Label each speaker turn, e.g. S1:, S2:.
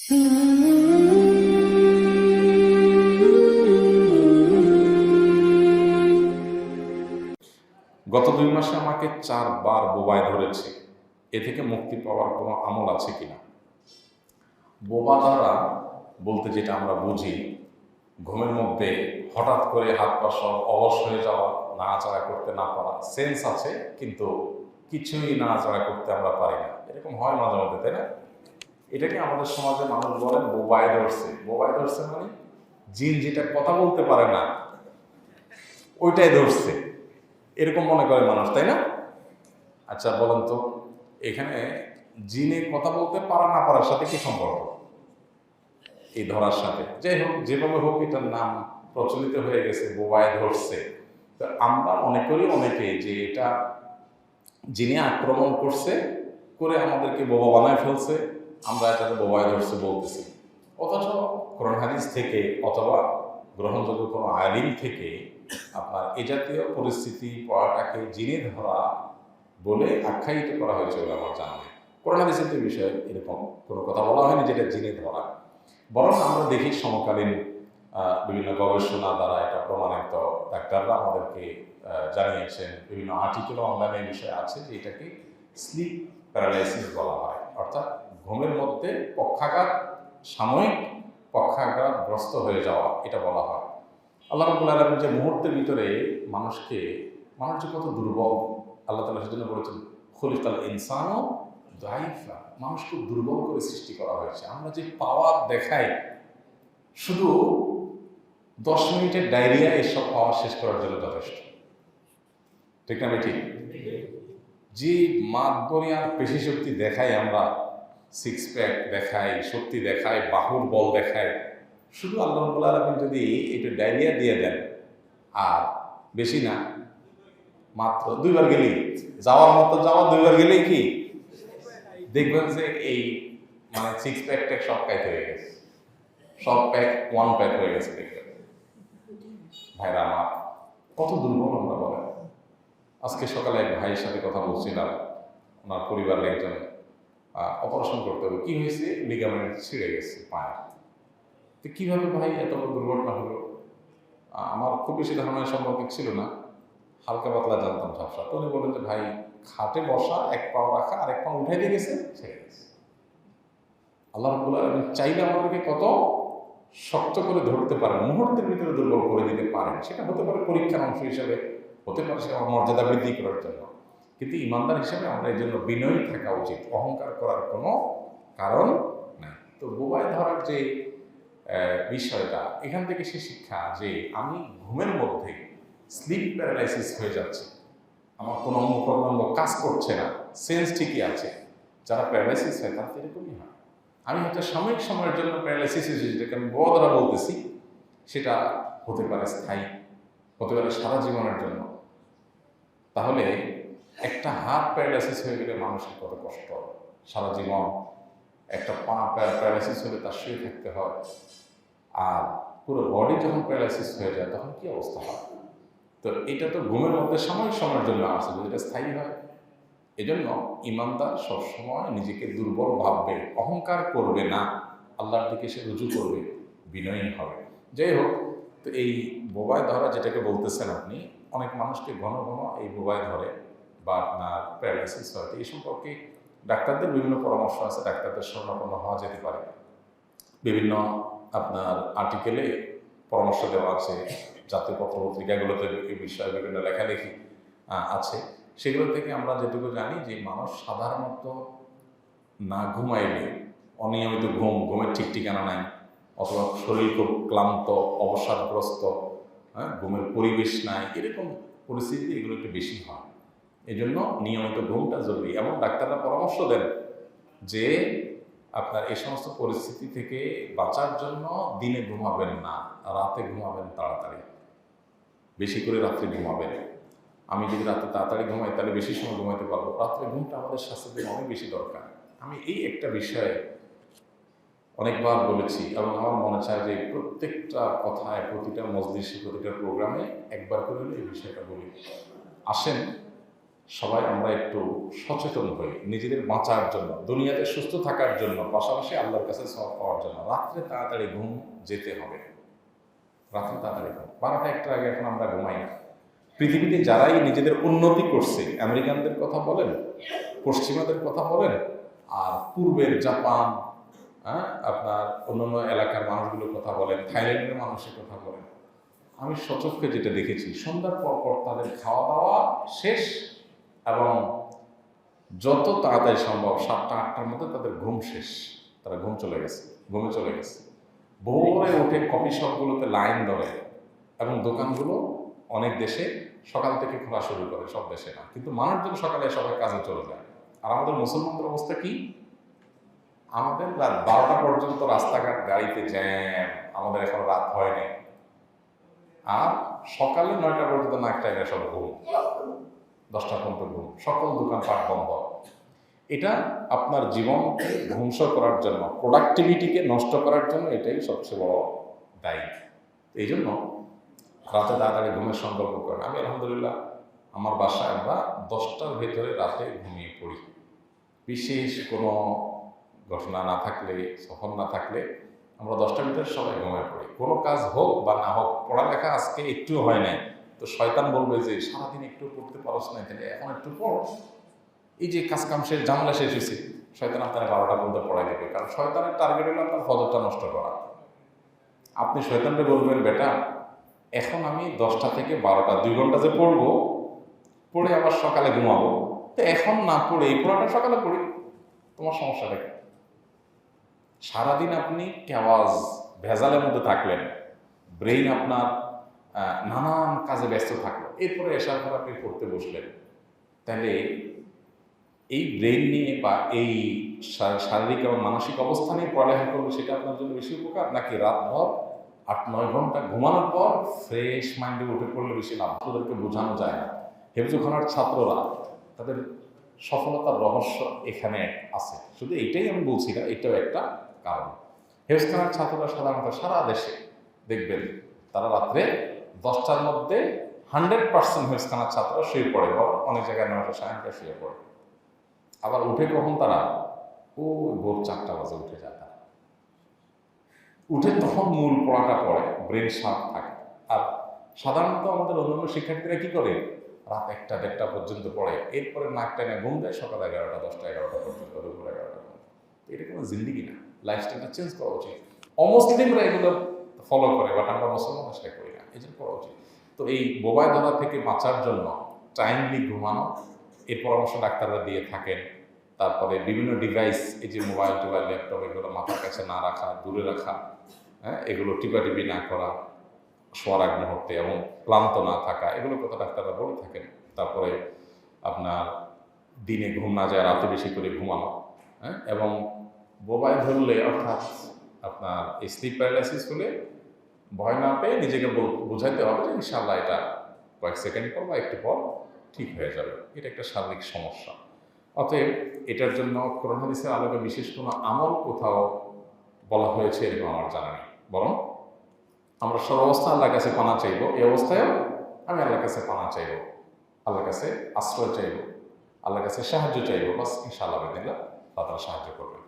S1: গত 2 মাসে আমাকে 4 বার বোবায় ধরেছে। এ থেকে মুক্তি পাওয়ার কোনো আমল আছে কিনা? বোবা দ্বারা বলতে যেটা আমরা বুঝি, ঘুমের মধ্যে হঠাৎ করে হাত পা সব অবশ হয়ে যাওয়া, নাড়াচাড়া করতে না পারা। সেন্স আছে কিন্তু কিছুই নাড়াচাড়া করতে আমরা পারি না, এরকম হয় মাঝে মধ্যে, তাই না? এটাকে আমাদের সমাজে মানুষ বলেন বোবায় ধরছে। বোবায় ধরছে মানে জিন যেটা কথা বলতে পারে না ওইটাই ধরছে, এরকম মনে করে মানুষ, তাই না? আচ্ছা বলেন তো, এখানে জিনে কথা বলতে পারা না পারার সাথে কি সম্পর্ক এই ধরার সাথে? যাই হোক, যেভাবে হোক এটার নাম প্রচলিত হয়ে গেছে বোবায় ধরছে। তো আমরা মনে করি অনেকে যে এটা জিনে আক্রমণ করছে, করে আমাদেরকে বোবা বানায় ফেলছে, আমরা এটাকে বোবায় ধরছে বলতেছি। অথচ কোরআন হাদিস থেকে অথবা গ্রহণযোগ্য কোনো আলিম থেকে আপনার এ জাতীয় পরিস্থিতি পড়াটাকে জিনে ধরা বলে আখ্যায়িত করা হয়েছে বলে আমার জানা নেই। কোরআন হাদিসের বিষয়ে এরকম কোনো কথা বলা হয়নি যেটা জিনে ধরা। বরং আমরা দেখি সমকালীন বিভিন্ন গবেষণা দ্বারা এটা প্রমাণিত, ডাক্তাররা আমাদেরকে জানিয়েছেন, বিভিন্ন আর্টিকেল অনলাইনে বিষয় আছে যে এটাকে স্লিপ প্যারালাইসিস বলা হয়, অর্থাৎ ঘুমের মধ্যে পক্ষাঘাত, সাময়িক পক্ষাঘাতগ্রস্ত হয়ে যাওয়া, এটা বলা হয়। আল্লাহ রাব্বুল আলামিন যে মুহূর্তের ভিতরে মানুষ যে কত দুর্বল, আল্লাহ তাআলা সেজন্য বলেছেন খুলিকাল ইনসানু দাইফা, মানুষ খুব দুর্বল করে সৃষ্টি করা হয়েছে। আমরা যে পাওয়ার দেখাই, শুধু 10 মিনিটের ডায়রিয়া এসব পাওয়ার শেষ করার জন্য যথেষ্ট, ঠিক না? ঠিক। যে মাতবরিয়ার পেশি শক্তি দেখাই আমরা, 6 প্যাক দেখাই, শক্তি দেখাই, বাহুর বল দেখাই, শুধু আল্লাহ রাব্বুল আলামিন যদি এটা ডায়রিয়া দিয়ে দেন, আর বেশি না, মাত্র 2 বার গেলেই, যাওয়ার মতো যাওয়া 2 বার গেলেই কি দেখবেন যে এই মানে 6 প্যাক ট্যাক সব প্যাক হয়ে গেছে, সব প্যাক 1 প্যাক হয়ে গেছে। দেখবেন ভাইরা আমার, কত দুর্বল আমরা বলেন। আজকে সকালে এক ভাইয়ের সাথে কথা বলছিলাম, ওনার পরিবারের একজন অপারেশন করতে হবে। কি হয়েছে? লিগামেন্ট ছিঁড়ে গেছে পায়ে। তো কীভাবে ভাই এত বড় দুর্ঘটনা হলো? আমার খুব বেশি ধারণা সম্পর্কে ছিল না, হালকা পাতলা জানতাম ঝাপসা। তো উনি বললেন যে ভাই, খাটে বসা, এক পাও রাখা আর এক পাও উঠাই দিয়ে গেছে, ছেড়ে গেছে। আল্লাহ রাব্বুল আলামিন চাইলে আমাদেরকে কত শক্ত করে ধরতে পারেন, মুহূর্তের ভিতরে দুর্বল করে দিতে পারেন। সেটা হতে পারে পরীক্ষার অংশ হিসেবে, হতে পারে সেটা মর্যাদা বৃদ্ধি করার জন্য। কিন্তু ইমানদার হিসেবে আমরা এই জন্য বিনয়ী থাকা উচিত, অহংকার করার কোনো কারণ নাই। তো বোবায় ধরার যে বিষয়টা, এখান থেকে সে শিক্ষা যে আমি ঘুমের মধ্যে স্লিপ প্যারালাইসিস হয়ে যাচ্ছে, আমার কোনো অঙ্গ প্রত্যঙ্গ কাজ করছে না, সেন্স ঠিকই আছে। যারা প্যারালাইসিস হয় তারা তো এরকমই হয়। আমি হয়তো সাময়িক সময়ের জন্য প্যারালাইসিস হয়েছে, যেটাকে আমি বোবা ধরা বলতেছি, সেটা হতে পারে স্থায়ী, হতে পারে সারা জীবনের জন্য। তাহলে একটা হাত প্যারালাইসিস হয়ে গেলে মানুষের কত কষ্ট, সারা জীবন। একটা পা প্যারালাইসিস হলে তার শুয়ে থাকতে হয়, আর পুরো বডি যখন প্যারালাইসিস হয়ে যায় তখন কি অবস্থা হয়? তো এটা তো ঘুমের মধ্যে সাময়িক সময়ের জন্য আসে, যদি এটা স্থায়ী হয়। এজন্য ইমানদার সবসময় নিজেকে দুর্বল ভাববে, অহংকার করবে না, আল্লাহর দিকে সে রুজু করবে, বিনয়ী হবে। যাই হোক, তো এই বোবায় ধরা যেটাকে বলতেছেন আপনি, অনেক মানুষকে ঘন ঘন এই বোবায় ধরে বা আপনার প্যারালাইসিস হয়। এই সম্পর্কে ডাক্তারদের বিভিন্ন পরামর্শ আছে, ডাক্তারদের শরণাপন্ন হওয়া যেতে পারে। বিভিন্ন আপনার আর্টিকেলে পরামর্শ দেওয়া আছে, জাতীয় পত্রপত্রিকাগুলোতে এই বিষয়ে বিভিন্ন লেখালেখি আছে। সেগুলো থেকে আমরা যেটুকু জানি যে মানুষ সাধারণত না ঘুমাইলে, অনিয়মিত ঘুমের ঠিক ঠিকানা নাই, অথবা শরীর খুব ক্লান্ত, অবসাদগ্রস্ত, ঘুমের পরিবেশ নাই, এরকম পরিস্থিতি এগুলো একটু বেশি হয়। এই জন্য নিয়মিত ঘুমটা জরুরি। এবং ডাক্তাররা পরামর্শ দেন যে আপনার এই সমস্ত পরিস্থিতি থেকে বাঁচার জন্য দিনে ঘুমাবেন না, রাতে ঘুমাবেন তাড়াতাড়ি, বেশি করে রাত্রে ঘুমাবেন। আমি যদি রাতে তাড়াতাড়ি ঘুমাই তাহলে বেশি সময় ঘুমাইতে পারবো। রাত্রে ঘুমটা আমাদের স্বাস্থ্যের জন্য অনেক বেশি দরকার। আমি এই একটা বিষয়ে অনেকবার বলেছি এবং আমার মনে চায় যে প্রত্যেকটা কথায়, প্রতিটা মজলিসে, প্রতিটা প্রোগ্রামে একবার করে এই বিষয়টা বলি। আসেন সবাই আমরা একটু সচেতন হই নিজেদের বাঁচার জন্য, দুনিয়াতে সুস্থ থাকার জন্য, পাশাপাশি আল্লাহর কাছে সওয়াব পাওয়ার জন্য। রাত্রে তাড়াতাড়ি ঘুম যেতে হবে, রাত্রে তাড়াতাড়ি ঘুম। 12টা-1টার আগে এখন আমরা ঘুমাই না। পৃথিবীতে যারাই নিজেদের উন্নতি করছে, আমেরিকানদের কথা বলেন, পশ্চিমাদের কথা বলেন, আর পূর্বের জাপান, আপনার অন্যান্য এলাকার মানুষগুলোর কথা বলেন, থাইল্যান্ডের মানুষের কথা বলেন, আমি সচক্ষে যেটা দেখেছি, সন্ধ্যার পর পর তাদের খাওয়া দাওয়া শেষ এবং যত তাড়াতাড়ি সম্ভব 7টা-8টার মধ্যে তাদের ঘুম শেষ, তারা ঘুমে চলে গেছে। ভোরে উঠে কফি শপগুলোতে লাইন ধরে এবং দোকানগুলো অনেক দেশে সকাল থেকে খোলা শুরু করে, সব দেশে না, কিন্তু মানুষজন সকালে সবাই কাজে চলে যায়। আর আমাদের মুসলমানদের অবস্থা কি? আমাদের রাত 12টা পর্যন্ত রাস্তাঘাট গাড়িতে জ্যাম, আমাদের এখন রাত হয়নি, আর সকালে 9টা পর্যন্ত নাক টাইমে সব ঘুম, 10টা পর্যন্ত ঘুম, সকল দোকানপাট বন্ধ। এটা আপনার জীবনকে ধ্বংস করার জন্য, প্রোডাক্টিভিটিকে নষ্ট করার জন্য এটাই সবচেয়ে বড় দায়ী। এই জন্য রাতে তাড়াতাড়ি ঘুমের সংকল্প করেন। আমি আলহামদুলিল্লাহ আমার বাসায় আমরা 10টার ভেতরে রাতে ঘুমিয়ে পড়ি। বিশেষ কোনো ঘটনা না থাকলে, সফর না থাকলে আমরা 10টার ভিতরে সবাই ঘুমিয়ে পড়ি। কোনো কাজ হোক বা না হোক, পড়ালেখা আজকে একটুও হয় নাই, তো শয়তান বলবে যে সারাদিন একটু পড়তে পারস না, তাহলে এখন একটু পড়, এই যে কাজ কাম শেষ, ঝামেলা শেষ হয়েছে, শয়তান আপনার 12টা পর্যন্ত পড়াই দেবে। কারণ শয়তানের টার্গেট হলো আপনার ফজরটা নষ্ট করা। আপনি শয়তানকে বলবেন, বেটা এখন আমি 10টা থেকে 12টা 2 ঘন্টা যে পড়বো, পড়ে আবার সকালে ঘুমাবো, তো এখন না পড়ে এই পড়াটা সকালে পড়ি, তোমার সমস্যাটা কি? সারাদিন আপনি কেওয়াজ ভেজালের মধ্যে থাকলেন, ব্রেইন আপনার নানান কাজে ব্যস্ত থাকলো, এরপরে এসার পর আপনি পড়তে বসলেন, তাহলে এই ব্রেইন নিয়ে বা এই শারীরিক এবং মানসিক অবস্থা নিয়ে পড়ালেখা করলে সেটা আপনার জন্য বেশি উপকার, নাকি রাতভর 8-9 ঘন্টা ঘুমানোর পর ফ্রেশ মাইন্ডে উঠে পড়লে বেশি লাভ? ওদেরকে বোঝানো যায় না। হেফজুখানার ছাত্ররা, তাদের সফলতার রহস্য এখানে আছে। শুধু এইটাই আমি বলছি না, এটাও একটা কারণ। হেফজখানার ছাত্ররা সাধারণত সারা দেশে দেখবেন তারা রাত্রে 10টার মধ্যে 100% হেফজখানার ছাত্ররা শুয়ে পড়ে, বরং অনেক জায়গায় 9টা 9:30 শুয়ে পড়ে। আবার উঠে কখন তারা? ভোর 4টা বাজে উঠে যায় তারা। উঠে তখন মূল পড়াটা পড়ে, ব্রেন শার্প থাকে। আর সাধারণত আমাদের অন্যান্য শিক্ষার্থীরা কি করে? রাত 1টা-1:30 পর্যন্ত পড়ে, এরপরে নাক টেনে ঘুম দেয় সকাল 11টা 10টা 11টা পর্যন্ত, দুপুর 11টা পর্যন্ত। এটা কোনো জিন্দিগি না, লাইফস্টাইলটা চেঞ্জ করা উচিত। অমুসলিমরা এগুলো ফলো করে, বাট আমরা মুসলমানরা সেটা করি না, এই জন্য করা উচিত। তো এই বোবায় ধরা থেকে বাঁচার জন্য টাইমলি ঘুমানো, এর পরামর্শ ডাক্তাররা দিয়ে থাকেন। তারপরে বিভিন্ন ডিভাইস, এই যে মোবাইল টোবাইল ল্যাপটপ, এগুলো মাথার কাছে না রাখা, দূরে রাখা, এগুলো টিপাটিপি না করা শোয়ার আগ মুহূর্তে, এবং ক্লান্ত না থাকা, এগুলো কথা ডাক্তাররা বলে থাকেন। তারপরে আপনার দিনে ঘুম না যায়, রাতে বেশি করে ঘুমানো, এবং বোবাই ধরলে, অর্থাৎ আপনার স্লিপ প্যারালাইসিস হলে ভয় না পেয়ে নিজেকে বোঝাইতে হবে যে ইনশাআল্লাহ এটা কয়েক সেকেন্ড পর বা একটু পর ঠিক হয়ে যাবে। এটা একটা শারীরিক সমস্যা। অতএব এটার জন্য কোরআন হাদিসের আলোকে বিশেষ কোনো আমল কোথাও বলা হয়েছে এরকম আমার জানা নেই, বরং আমরা সর্বাবস্থা আল্লাহর কাছে পানা চাইব। এই অবস্থায়ও আমি আল্লাহর কাছে পানা চাইব, আল্লাহর কাছে আশ্রয় চাইব, আল্লাহর কাছে সাহায্য চাইব, বাস ইনশাআল্লাহ আল্লাহ তাআলা সাহায্য করবেন।